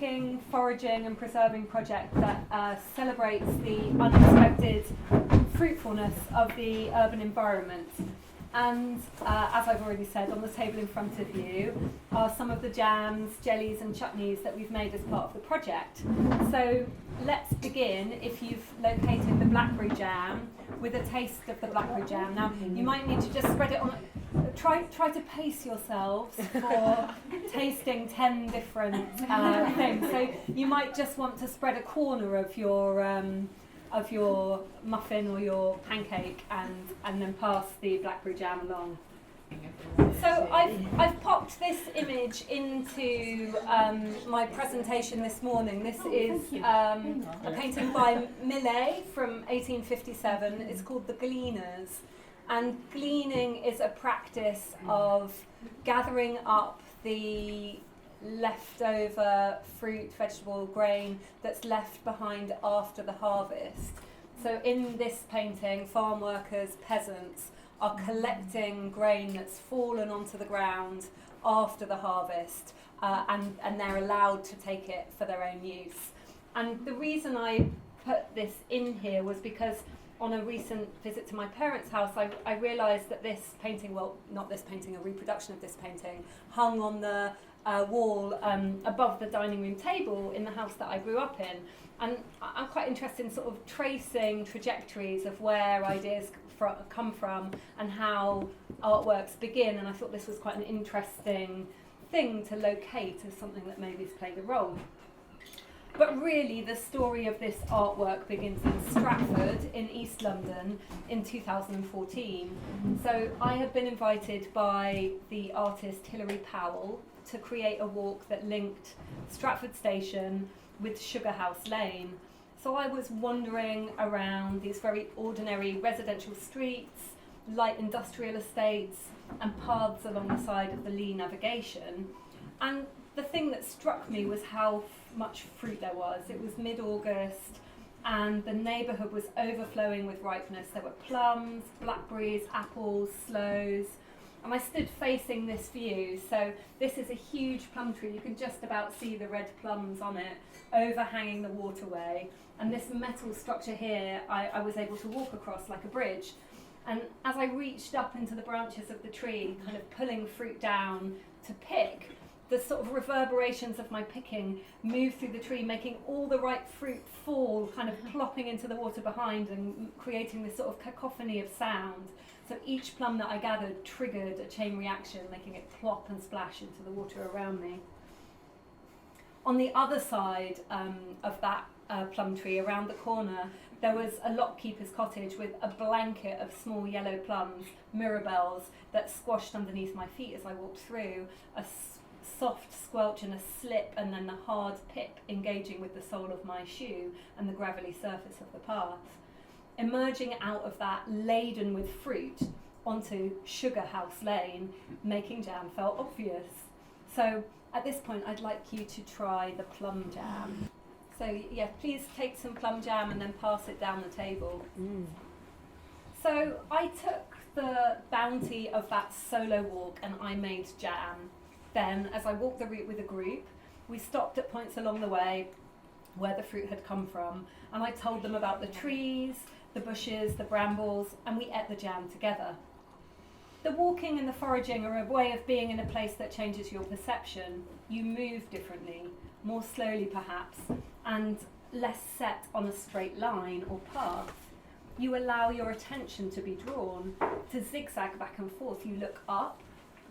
walking, foraging and preserving project that celebrates the unexpected fruitfulness of the urban environment. And as I've already said, on the table in front of you are some of the jams, jellies and chutneys that we've made as part of the project. So let's begin, if you've located the blackberry jam, with a taste of the blackberry jam. Now, you might need to just spread it on. Try to pace yourselves for tasting 10 different things. So you might just want to spread a corner of your muffin or your pancake and then pass the blackberry jam along. So I've popped this image into my presentation this morning. This is a painting by Millet from 1857. It's called The Gleaners. And gleaning is a practice of gathering up the leftover fruit, vegetable, grain that's left behind after the harvest. So in this painting, farm workers, peasants are collecting grain that's fallen onto the ground after the harvest, and they're allowed to take it for their own use. And the reason I put this in here was because on a recent visit to my parents' house, I realised that this painting, well, not this painting, a reproduction of this painting, hung on the wall above the dining room table in the house that I grew up in. And I'm quite interested in sort of tracing trajectories of where ideas come from and how artworks begin, and I thought this was quite an interesting thing to locate as something that maybe has played a role. But really, the story of this artwork begins in Stratford in East London in 2014. So I had been invited by the artist Hilary Powell to create a walk that linked Stratford Station with Sugar House Lane. So I was wandering around these very ordinary residential streets, light industrial estates, and paths along the side of the Lee navigation. And the thing that struck me was how much fruit there was. It was mid-August and the neighbourhood was overflowing with ripeness. There were plums, blackberries, apples, sloes. And I stood facing this view. So this is a huge plum tree. You can just about see the red plums on it, overhanging the waterway. And this metal structure here, I was able to walk across like a bridge. And as I reached up into the branches of the tree, kind of pulling fruit down to pick, the sort of reverberations of my picking moved through the tree, making all the ripe fruit fall, kind of plopping into the water behind and creating this sort of cacophony of sound. So each plum that I gathered triggered a chain reaction, making it plop and splash into the water around me. On the other side of that plum tree, around the corner, there was a lockkeeper's cottage with a blanket of small yellow plums, mirabelles, that squashed underneath my feet as I walked through, a soft squelch and a slip, and then the hard pip engaging with the sole of my shoe and the gravelly surface of the path. Emerging out of that laden with fruit onto Sugar House Lane, making jam felt obvious. So at this point I'd like you to try the plum jam. So yeah, please take some plum jam and then pass it down the table. So I took the bounty of that solo walk and I made jam. Then, as I walked the route with a group, we stopped at points along the way where the fruit had come from, and I told them about the trees, the bushes, the brambles, and we ate the jam together. The walking and the foraging are a way of being in a place that changes your perception. You move differently, more slowly perhaps, and less set on a straight line or path. You allow your attention to be drawn, to zigzag back and forth. You look up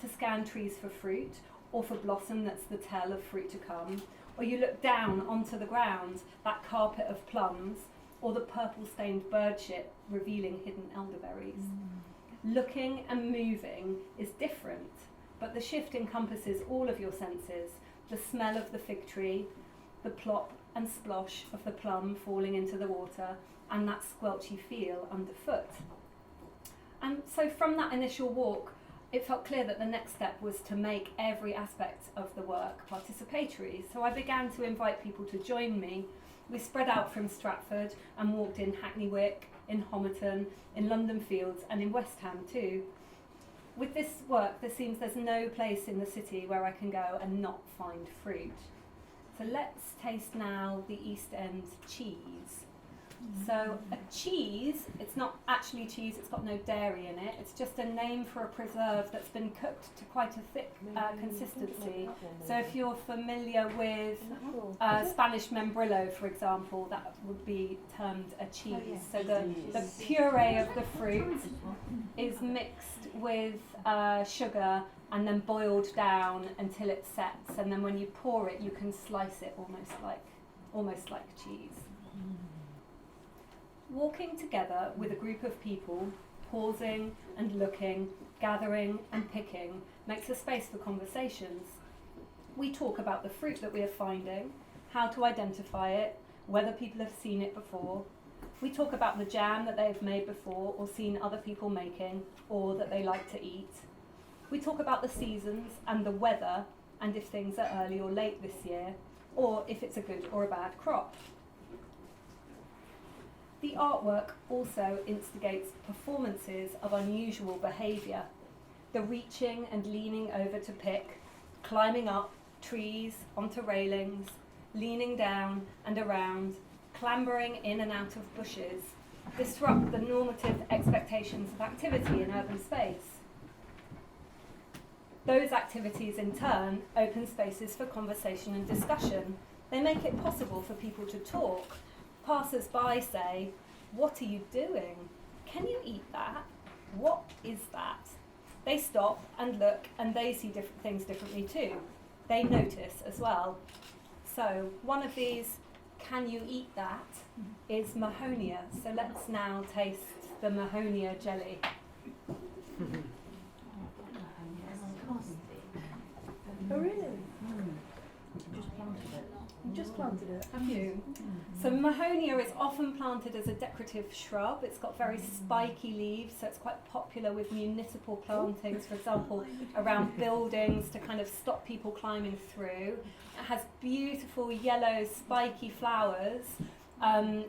to scan trees for fruit, or for blossom that's the tell of fruit to come, or you look down onto the ground, that carpet of plums, or the purple-stained birdshit revealing hidden elderberries. Looking and moving is different, but the shift encompasses all of your senses, the smell of the fig tree, the plop and splosh of the plum falling into the water, and that squelch you feel underfoot. And so from that initial walk, it felt clear that the next step was to make every aspect of the work participatory. So I began to invite people to join me. We spread out from Stratford and walked in Hackney Wick, in Homerton, in London Fields, and in West Ham too. With this work, there seems there's no place in the city where I can go and not find fruit. So let's taste now the East End cheese. So a cheese, it's not actually cheese, it's got no dairy in it, it's just a name for a preserve that's been cooked to quite a thick consistency. So if you're familiar with Spanish membrillo, for example, that would be termed a cheese. So the puree of the fruit is mixed with sugar and then boiled down until it sets, and then when you pour it you can slice it almost like cheese. Walking together with a group of people, pausing and looking, gathering and picking, makes a space for conversations. We talk about the fruit that we are finding, how to identify it, whether people have seen it before. We talk about the jam that they've made before or seen other people making, or that they like to eat. We talk about the seasons and the weather, and if things are early or late this year, or if it's a good or a bad crop. The artwork also instigates performances of unusual behaviour. The reaching and leaning over to pick, climbing up trees onto railings, leaning down and around, clambering in and out of bushes, disrupt the normative expectations of activity in urban space. Those activities in turn open spaces for conversation and discussion. They make it possible for people to talk. Passers-by say, "What are you doing? Can you eat that? What is that?" They stop and look, and they see different things differently too. They notice as well. So one of these, "Can you eat that?" is Mahonia. So let's now taste the Mahonia jelly. Oh really? Just planted it. Have you? So Mahonia is often planted as a decorative shrub. It's got very spiky leaves, so it's quite popular with municipal plantings, for example, around buildings to kind of stop people climbing through. It has beautiful yellow spiky flowers, and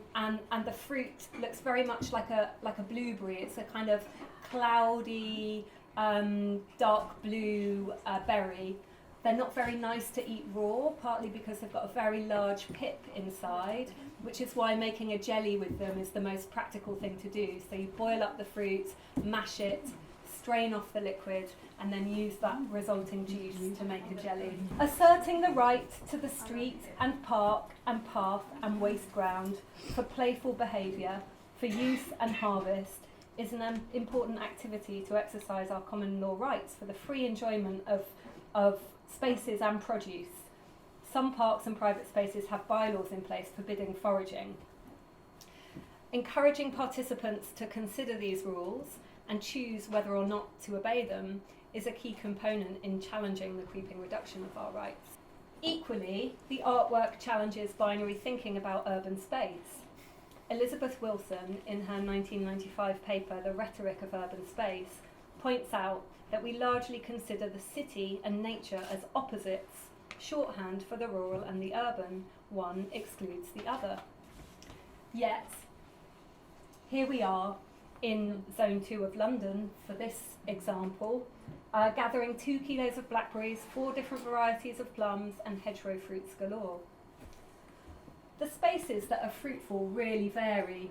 the fruit looks very much like a blueberry. It's a kind of cloudy, dark blue berry. They're not very nice to eat raw, partly because they've got a very large pip inside, which is why making a jelly with them is the most practical thing to do. So you boil up the fruit, mash it, strain off the liquid, and then use that resulting juice to make a jelly. Asserting the right to the street and park and path and waste ground for playful behaviour, for use and harvest, is an important activity to exercise our common law rights for the free enjoyment of spaces and produce. Some parks and private spaces have bylaws in place forbidding foraging. Encouraging participants to consider these rules and choose whether or not to obey them is a key component in challenging the creeping reduction of our rights. Equally, the artwork challenges binary thinking about urban space. Elizabeth Wilson, in her 1995 paper, The Rhetoric of Urban Space, points out that we largely consider the city and nature as opposites, shorthand for the rural and the urban. One excludes the other. Yet, here we are in Zone 2 of London, for this example, gathering 2 kilos of blackberries, 4 different varieties of plums, and hedgerow fruits galore. The spaces that are fruitful really vary,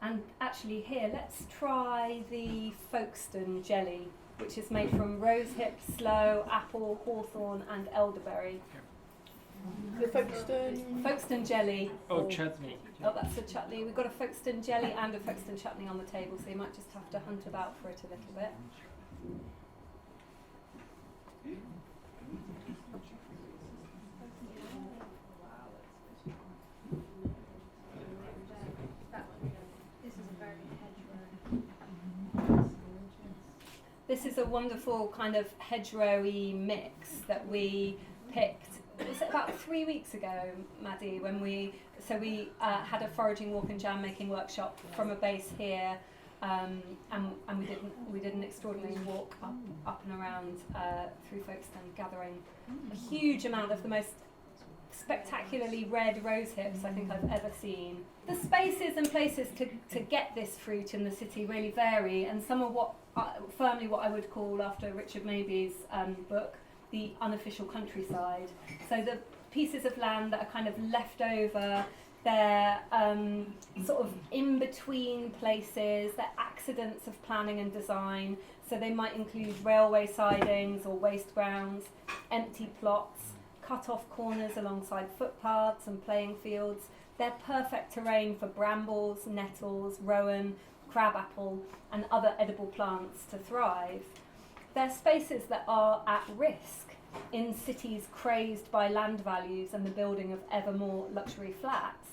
and actually here, let's try the Folkestone jelly, which is made from rosehip, sloe, apple, hawthorn, and elderberry. The Folkestone jelly. Oh, chutney. Oh, that's a chutney. We've got a Folkestone jelly and a Folkestone chutney on the table, so you might just have to hunt about for it a little bit. This is a wonderful kind of hedgerowy mix that we picked. Was it about 3 weeks ago, Maddie, when we had a foraging walk and jam making workshop from a base here, and we did an extraordinary walk up and around through Folkestone, gathering a huge amount of the most spectacularly red rose hips I think I've ever seen. The spaces and places to get this fruit in the city really vary, and some are firmly what I would call, after Richard Maybe's book, the unofficial countryside. So the pieces of land that are kind of left over. They're sort of in between places. They're accidents of planning and design. So they might include railway sidings or waste grounds, empty plots, cut off corners alongside footpaths and playing fields. They're perfect terrain for brambles, nettles, rowan, crabapple and other edible plants to thrive. They're spaces that are at risk in cities crazed by land values and the building of ever more luxury flats.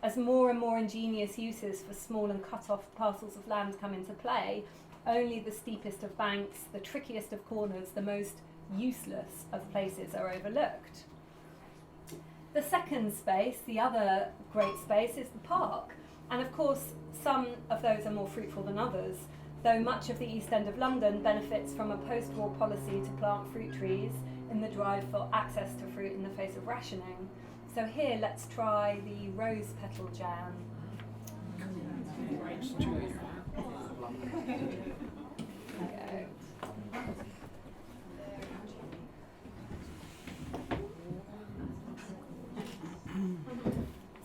As more and more ingenious uses for small and cut-off parcels of land come into play, only the steepest of banks, the trickiest of corners, the most useless of places are overlooked. The second space, the other great space, is the park. And of course, some of those are more fruitful than others, though much of the East End of London benefits from a post-war policy to plant fruit trees in the drive for access to fruit in the face of rationing. So here, let's try the rose petal jam.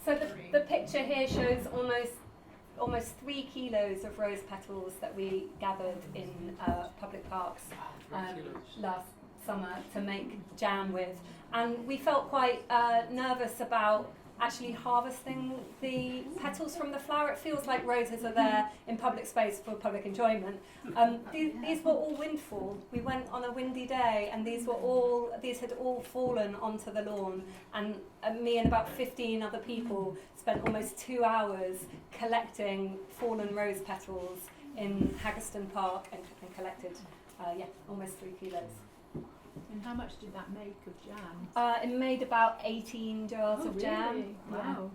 So the picture here shows almost 3 kilos of rose petals that we gathered in public parks last summer to make jam with. And we felt quite nervous about actually harvesting the petals from the flower. It feels like roses are there in public space for public enjoyment. These were all windfall. We went on a windy day and these had all fallen onto the lawn, and me and about 15 other people spent almost 2 hours collecting fallen rose petals in Haggerston Park and collected almost 3 kilos. And how much did that make of jam? It made about 18 jars of jam. Really? Wow.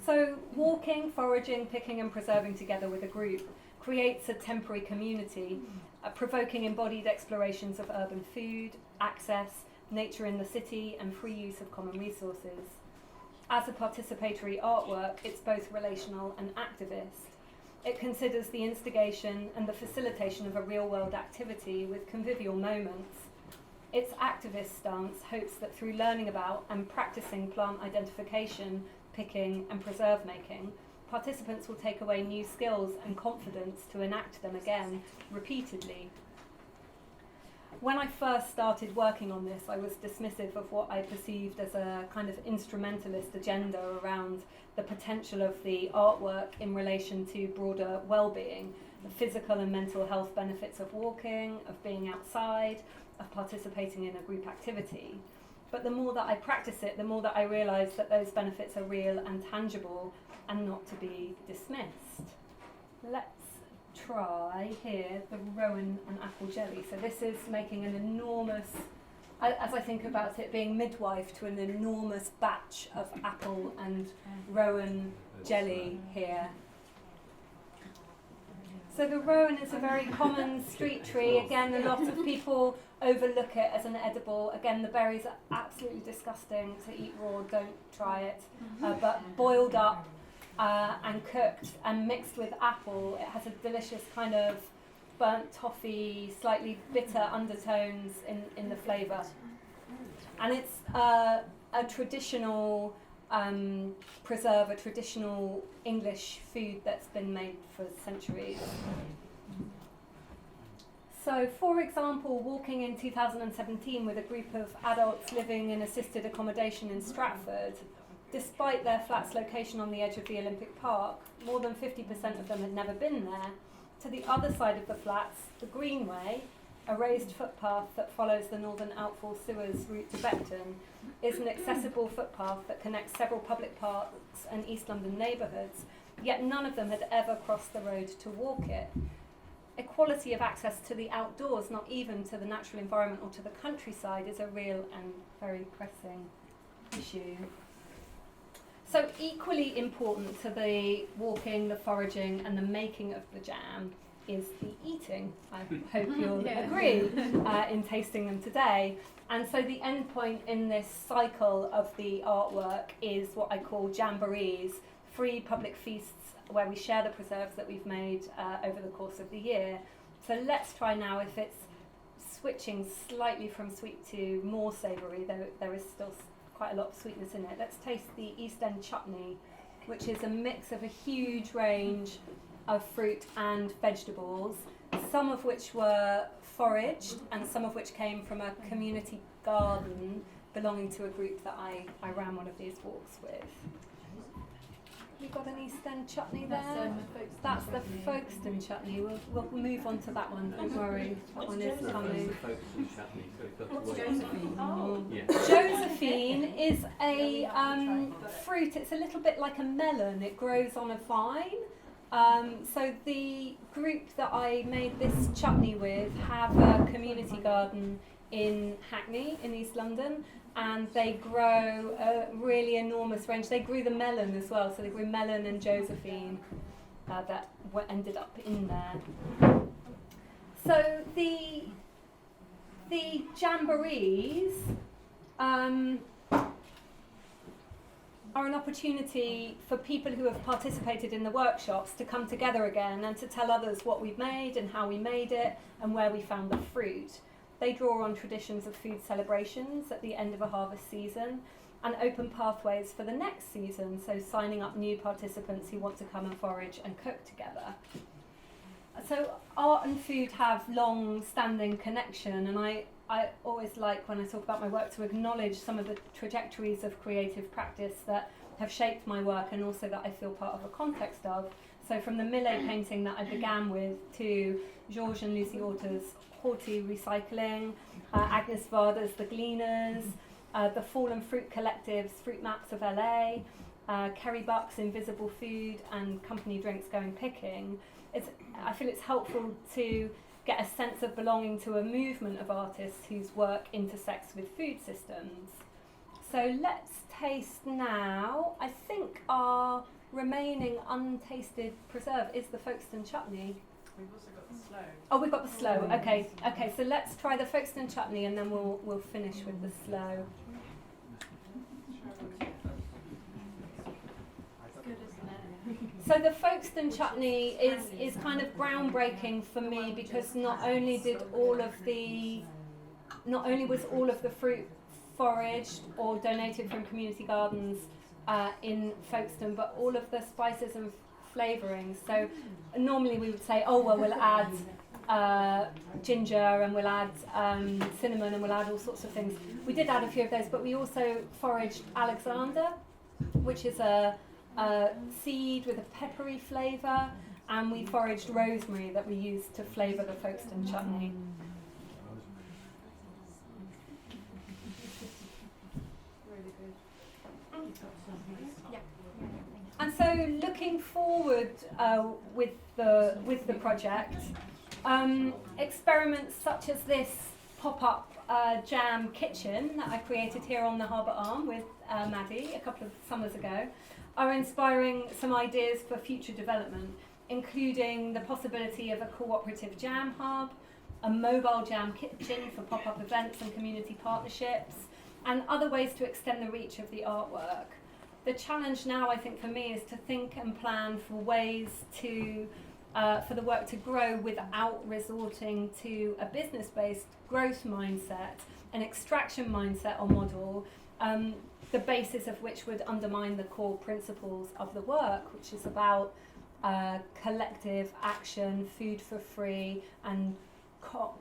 So walking, foraging, picking and preserving together with a group creates a temporary community, provoking embodied explorations of urban food, access, nature in the city and free use of common resources. As a participatory artwork, it's both relational and activist. It considers the instigation and the facilitation of a real-world activity with convivial moments. Its activist stance hopes that through learning about and practicing plant identification, picking and preserve making, participants will take away new skills and confidence to enact them again, repeatedly. When I first started working on this, I was dismissive of what I perceived as a kind of instrumentalist agenda around the potential of the artwork in relation to broader well-being, the physical and mental health benefits of walking, of being outside, of participating in a group activity. But the more that I practice it, the more that I realise that those benefits are real and tangible and not to be dismissed. Let's try here the rowan and apple jelly. So this is making an enormous, as I think about it, being midwife to an enormous batch of apple and rowan jelly here. So the rowan is a very common street tree. Again, a lot of people overlook it as an edible. Again, the berries are absolutely disgusting to eat raw, don't try it. But boiled up and cooked and mixed with apple, it has a delicious kind of burnt toffee, slightly bitter undertones in the flavour. And it's a traditional preserve, a traditional English food that's been made for centuries. So, for example, walking in 2017 with a group of adults living in assisted accommodation in Stratford, despite their flat's location on the edge of the Olympic Park, more than 50% of them had never been there. To the other side of the flats, the Greenway, a raised footpath that follows the Northern Outfall Sewers route to Beckton, is an accessible footpath that connects several public parks and East London neighbourhoods, yet none of them had ever crossed the road to walk it. Equality of access to the outdoors, not even to the natural environment or to the countryside, is a real and very pressing issue. So equally important to the walking, the foraging and the making of the jam is the eating. I hope you'll agree in tasting them today. And so the end point in this cycle of the artwork is what I call jamborees, free public feasts where we share the preserves that we've made over the course of the year. So let's try now if it's switching slightly from sweet to more savoury, though there is still quite a lot of sweetness in it. Let's taste the East End chutney, which is a mix of a huge range of fruit and vegetables, some of which were foraged and some of which came from a community garden belonging to a group that I ran one of these walks with. You got an East End chutney there? That's the Folkestone chutney. We'll move on to that one, don't worry. That one is coming. Josephine is a fruit. It's a little bit like a melon. It grows on a vine. So the group that I made this chutney with have a community garden in Hackney in East London, and they grow a really enormous range. They grew the melon as well, so they grew melon and Josephine that ended up in there. So the jamborees are an opportunity for people who have participated in the workshops to come together again and to tell others what we've made and how we made it and where we found the fruit. They draw on traditions of food celebrations at the end of a harvest season and open pathways for the next season, so signing up new participants who want to come and forage and cook together. So art and food have long-standing connection, and I always like, when I talk about my work, to acknowledge some of the trajectories of creative practice that have shaped my work and also that I feel part of a context of. So from the Millet painting that I began with to Georges and Lucy Orta's Horty Recycling, Agnes Varda's The Gleaners, the Fallen Fruit Collective's Fruit Maps of LA, Kerry Buck's Invisible Food, and Company Drinks Going Picking. I feel it's helpful to get a sense of belonging to a movement of artists whose work intersects with food systems. So let's taste now. I think our remaining untasted preserve is the Folkestone chutney. We've also got the sloe. Oh, we've got the sloe. Okay. So let's try the Folkestone chutney and then we'll finish with the sloe. So the Folkestone chutney is kind of groundbreaking for me because not only was all of the fruit foraged or donated from community gardens in Folkestone, but all of the spices and flavourings. So normally we would say, oh well, we'll add ginger and we'll add cinnamon and we'll add all sorts of things. We did add a few of those, but we also foraged Alexander, which is a seed with a peppery flavour, and we foraged rosemary that we used to flavour the Folkestone chutney. And so, looking forward with the project, experiments such as this pop-up jam kitchen that I created here on the Harbour Arm with Maddie a couple of summers ago are inspiring some ideas for future development, including the possibility of a cooperative jam hub, a mobile jam kitchen for pop-up events and community partnerships, and other ways to extend the reach of the artwork. The challenge now, I think, for me is to think and plan for ways to for the work to grow without resorting to a business-based growth mindset, an extraction mindset or model, the basis of which would undermine the core principles of the work, which is about collective action, food for free, and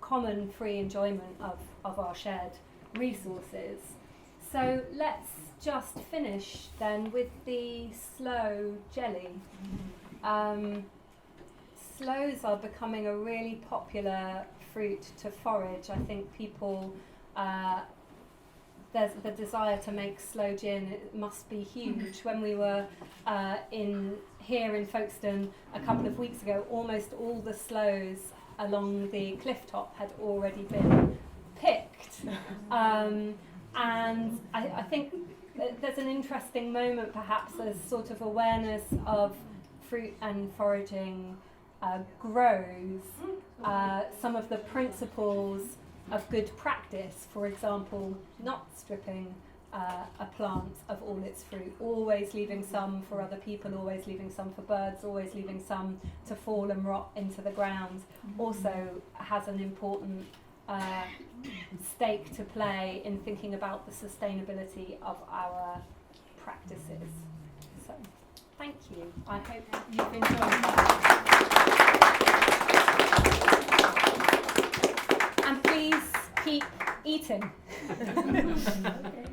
common free enjoyment of our shared resources. So let's just finish then with the sloe jelly. Sloes are becoming a really popular fruit to forage. I think people, there's the desire to make sloe gin. It must be huge. When we were here in Folkestone a couple of weeks ago, almost all the sloes along the cliff top had already been picked. And I think there's an interesting moment perhaps as sort of awareness of fruit and foraging grows. Some of the principles of good practice, for example, not stripping a plant of all its fruit, always leaving some for other people, always leaving some for birds, always leaving some to fall and rot into the ground, also has an important stake to play in thinking about the sustainability of our practices. So, thank you. I hope you've enjoyed that. And please keep eating. Okay.